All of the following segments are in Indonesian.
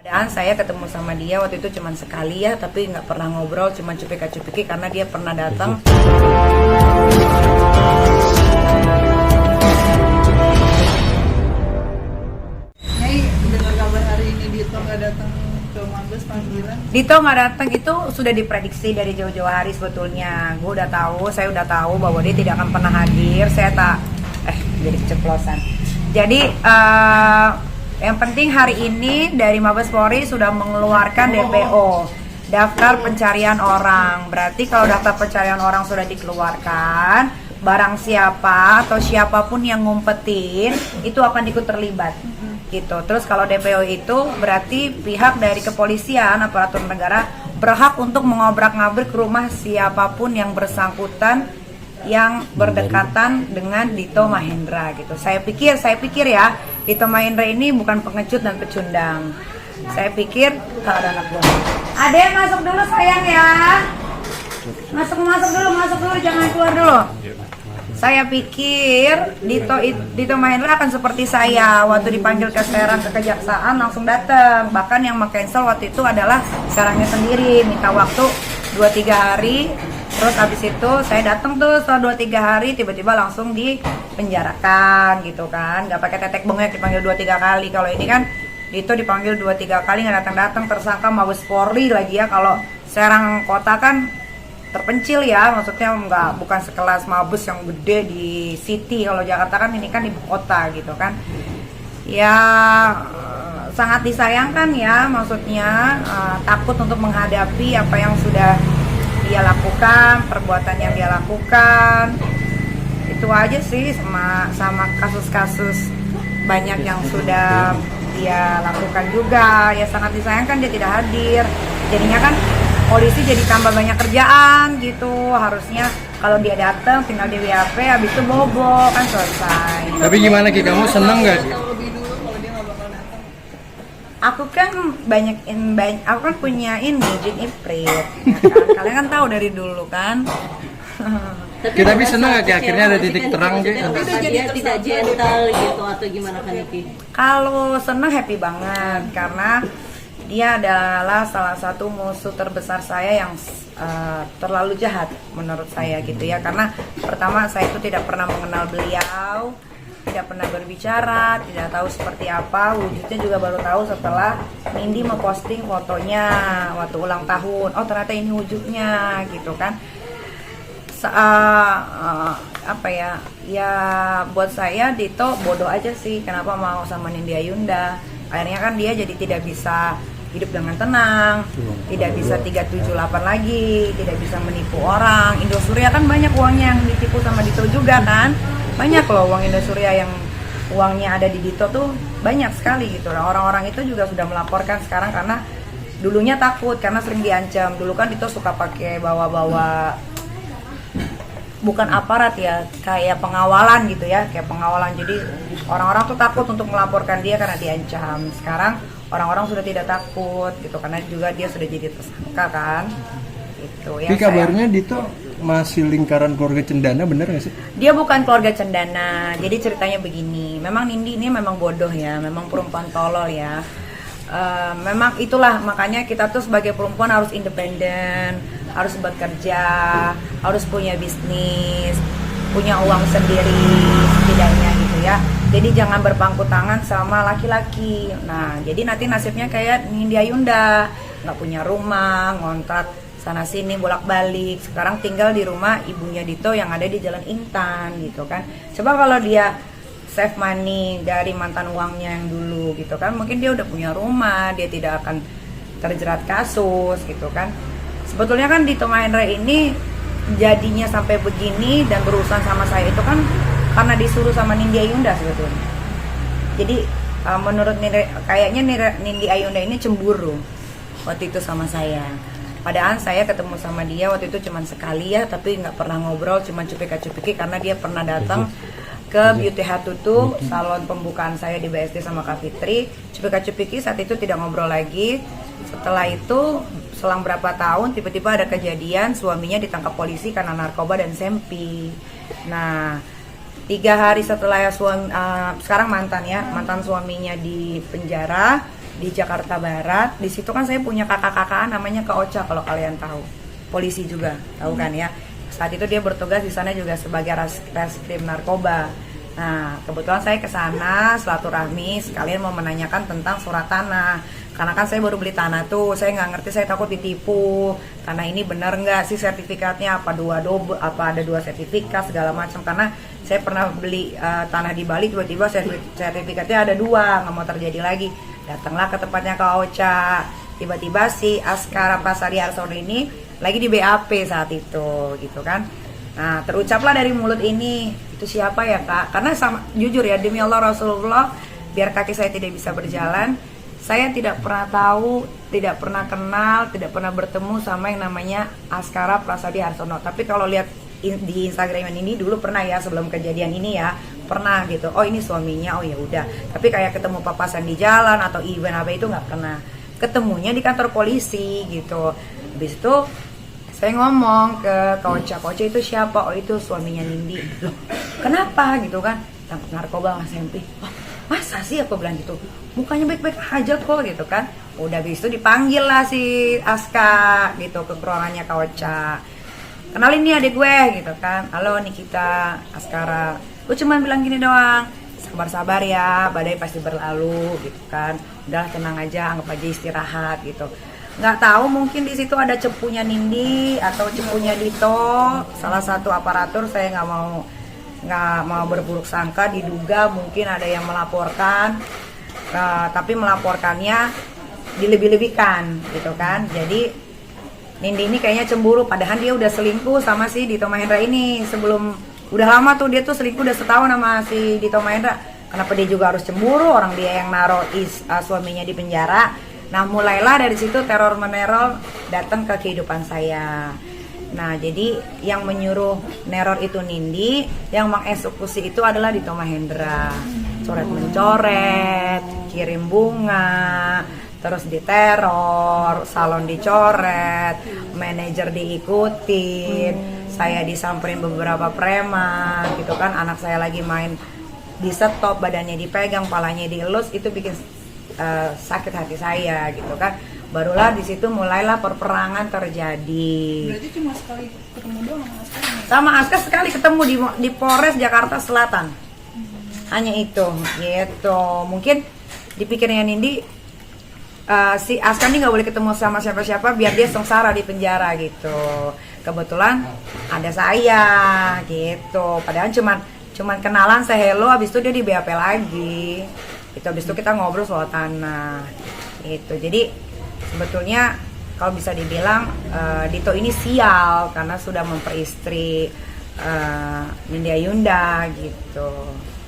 Padahal saya ketemu sama dia waktu itu cuma sekali ya, tapi nggak pernah ngobrol, cuma cupik-cupiki karena dia pernah datang. Nyai, dengar kabar hari ini Dito nggak datang ke Mabes panggilan? Dito nggak datang itu sudah diprediksi dari jauh-jauh hari sebetulnya. Saya udah tahu bahwa dia tidak akan pernah hadir. Jadi keceplosan. Jadi yang penting hari ini dari Mabes Polri sudah mengeluarkan DPO, daftar pencarian orang. Berarti kalau daftar pencarian orang sudah dikeluarkan, barang siapa atau siapapun yang ngumpetin itu akan ikut terlibat. Gitu. Terus kalau DPO itu berarti pihak dari kepolisian, aparatur negara berhak untuk mengobrak-ngabrik rumah siapapun yang bersangkutan yang berdekatan dengan Dito Mahendra gitu. Saya pikir ya, Dito Mahendra ini bukan pengecut dan pecundang. Saya pikir kalau ada anak buah. Adek masuk dulu sayang ya. Masuk dulu, jangan keluar dulu. Saya pikir Dito Mahendra akan seperti saya waktu dipanggil ke Serang ke kejaksaan langsung datang. Bahkan yang meng-cancel waktu itu adalah Serangnya sendiri, minta waktu 2-3 hari. Terus habis itu saya datang tuh setelah 2-3 hari tiba-tiba langsung dipenjarakan gitu kan. Gak pakai tetek bengek dipanggil 2-3 kali. Kalau ini kan Dito dipanggil 2-3 kali nggak datang-datang, tersangka Mabes Polri lagi ya. Kalau Serang kota kan terpencil ya, maksudnya bukan sekelas Mabes yang gede di city. Kalau Jakarta kan ini kan ibu kota gitu kan. Ya sangat disayangkan ya, maksudnya takut untuk menghadapi apa yang sudah dia lakukan, perbuatan yang dia lakukan. Itu aja sih, sama kasus-kasus banyak yang sudah dia lakukan juga. Ya sangat disayangkan dia tidak hadir. Jadinya kan polisi jadi tambah banyak kerjaan gitu. Harusnya kalau dia datang tinggal di WAP, habis itu bobo kan selesai. Tapi gimana Ki, kamu seneng nggak? Lebih dulu kalau dia nggak bakal datang. Aku kan punya ini jin iprit ya kan? Kalian kan tahu dari dulu kan. Tapi seneng nggak Ki akhirnya ada titik terang gitu? Dia tidak gentle gitu atau gimana kan Ki? Kalau seneng happy banget karena dia adalah salah satu musuh terbesar saya yang terlalu jahat menurut saya gitu ya. Karena pertama saya itu tidak pernah mengenal beliau, tidak pernah berbicara, tidak tahu seperti apa wujudnya, juga baru tahu setelah Nindi memposting fotonya waktu ulang tahun. Oh ternyata ini wujudnya gitu kan. Ya buat saya Dito bodoh aja sih, kenapa mau sama Nindi Ayunda. Akhirnya kan dia jadi tidak bisa hidup dengan tenang, tidak bisa 378 lagi, tidak bisa menipu orang. Indosuria kan banyak uangnya yang ditipu sama Dito juga kan. Banyak loh uang Indosuria yang uangnya ada di Dito tuh banyak sekali gitu. Nah, orang-orang itu juga sudah melaporkan sekarang karena dulunya takut karena sering diancam. Dulu kan Dito suka pakai bawa-bawa bukan aparat ya, kayak pengawalan gitu ya, kayak pengawalan. Jadi orang-orang tuh takut untuk melaporkan dia karena diancam. Sekarang orang-orang sudah tidak takut gitu karena juga dia sudah jadi tersangka kan. Itu ya. Tapi kabarnya Dito masih lingkaran keluarga Cendana, bener nggak sih? Dia bukan keluarga Cendana. Jadi ceritanya begini, memang Nindi ini memang bodoh ya, memang perempuan tolol ya. Memang itulah makanya kita tuh sebagai perempuan harus independen, harus bekerja, harus punya bisnis, punya uang sendiri setidaknya gitu ya. Jadi jangan berpangku tangan sama laki-laki. Nah, jadi nanti nasibnya kayak Nindi Ayunda, nggak punya rumah, ngontrak sana sini bolak-balik. Sekarang tinggal di rumah ibunya Dito yang ada di Jalan Intan gitu kan. Coba kalau dia save money dari mantan uangnya yang dulu gitu kan, mungkin dia udah punya rumah, dia tidak akan terjerat kasus gitu kan. Sebetulnya kan Dito Mahendra ini jadinya sampai begini dan berurusan sama saya itu kan karena disuruh sama Nindi Ayunda sebetulnya. Jadi menurut Nindi Ayunda ini cemburu waktu itu sama saya. Padahal saya ketemu sama dia waktu itu cuma sekali ya, tapi nggak pernah ngobrol, cuma cupik-cupiki karena dia pernah datang ke Beauty Hatutu, salon pembukaan saya di BSD sama Kak Fitri. Cupik-cupiki saat itu tidak ngobrol lagi. Setelah itu selang berapa tahun tiba-tiba ada kejadian suaminya ditangkap polisi karena narkoba dan sempi. Nah 3 hari setelah sekarang mantan suaminya di penjara, di Jakarta Barat. Di situ kan saya punya kakak-kakaan namanya Kak Ocha, kalau kalian tahu. Polisi juga, tahu kan ya. Saat itu dia bertugas di sana juga sebagai reskrim narkoba. Nah, kebetulan saya ke sana silaturahmi sekalian mau menanyakan tentang surat tanah. Karena kan saya baru beli tanah tuh, saya nggak ngerti, saya takut ditipu. Tanah ini benar nggak sih sertifikatnya, apa ada dua sertifikat segala macam. Karena saya pernah beli tanah di Bali, tiba-tiba sertifikatnya ada dua, nggak mau terjadi lagi. Datanglah ke tempatnya Kak Ocha. Tiba-tiba si Askara Prasadi Harsono ini lagi di BAP saat itu, gitu kan. Nah, terucaplah dari mulut ini, itu siapa ya Kak? Karena sama, jujur ya, demi Allah Rasulullah, biar kaki saya tidak bisa berjalan, saya tidak pernah tahu, tidak pernah kenal, tidak pernah bertemu sama yang namanya Askara Prasadi Harsono. Tapi kalau lihat di Instagram ini dulu pernah ya, sebelum kejadian ini ya, pernah gitu. Oh ini suaminya, oh ya udah. Tapi kayak ketemu papasan di jalan atau event apa itu nggak pernah. Ketemunya di kantor polisi gitu. Habis itu saya ngomong ke Kak Ocha itu siapa? Oh itu suaminya Nindi. Loh, kenapa gitu kan? Tangkap narkoba Mas MP. Oh, masa sih aku bilang gitu? Mukanya baik-baik aja kok gitu kan. Udah habis itu dipanggil lah si Aska gitu ke ruangannya Kak Ocha. Kenalin nih adik gue gitu kan. Halo Nikita, Askara. Gue cuman bilang gini doang. Sabar-sabar ya, badai pasti berlalu gitu kan. Udah tenang aja, anggap aja istirahat gitu. Nggak tahu mungkin di situ ada cepunya Nindi atau cepunya Dito, salah satu aparatur. Saya nggak mau berburuk sangka, diduga mungkin ada yang melaporkan, tapi melaporkannya dilebih-lebihkan gitu kan. Jadi Nindi ini kayaknya cemburu, padahal dia udah selingkuh sama si Dito Mahendra ini sebelum, udah lama tuh dia tuh selingkuh udah setahun sama si Dito Mahendra. Kenapa dia juga harus cemburu, orang dia yang naruh suaminya di penjara. Nah mulailah dari situ teror meneror datang ke kehidupan saya. Nah jadi yang menyuruh neror itu Nindi, yang mengeksekusi itu adalah Dito Mahendra. Coret mencoret, kirim bunga, terus diteror, salon dicoret, manajer diikutin, saya disamperin beberapa preman gitu kan. Anak saya lagi main di stop, badannya dipegang, palanya dielus, itu bikin sakit hati saya gitu kan. Barulah di situ mulailah perperangan terjadi. Berarti cuma sekali ketemu doang sama Aska? Sama Aska sekali ketemu di Polres Jakarta Selatan. Hanya itu gitu. Mungkin dipikirnya Nindi si Aska ini nggak boleh ketemu sama siapa-siapa biar dia sengsara di penjara gitu. Kebetulan ada saya gitu. Padahal cuman kenalan, hello, habis itu dia di BAP lagi. Itu habis itu kita ngobrol soal tanah. Itu. Jadi sebetulnya kalau bisa dibilang Dito ini sial karena sudah memperistri Nindi Ayunda gitu.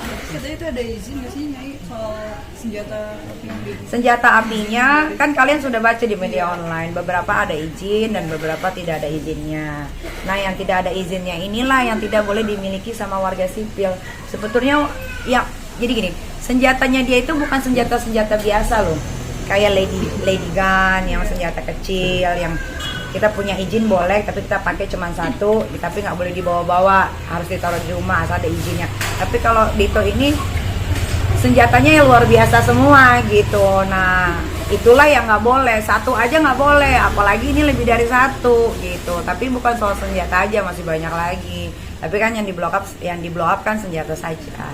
Katanya itu ada izin nggak sih Nyai soal senjata api? Senjata apinya kan kalian sudah baca di media online, beberapa ada izin dan beberapa tidak ada izinnya. Nah yang tidak ada izinnya inilah yang tidak boleh dimiliki sama warga sipil. Sebetulnya ya jadi gini, senjatanya dia itu bukan senjata biasa loh, kayak lady gun yang senjata kecil yang kita punya izin boleh, tapi kita pakai cuma satu, tapi nggak boleh dibawa-bawa, harus ditaruh di rumah asal ada izinnya. Tapi kalau Dito ini senjatanya yang luar biasa semua gitu. Nah itulah yang nggak boleh, satu aja nggak boleh, apalagi ini lebih dari satu gitu. Tapi bukan soal senjata aja, masih banyak lagi. Tapi kan yang di blow up kan senjata saja.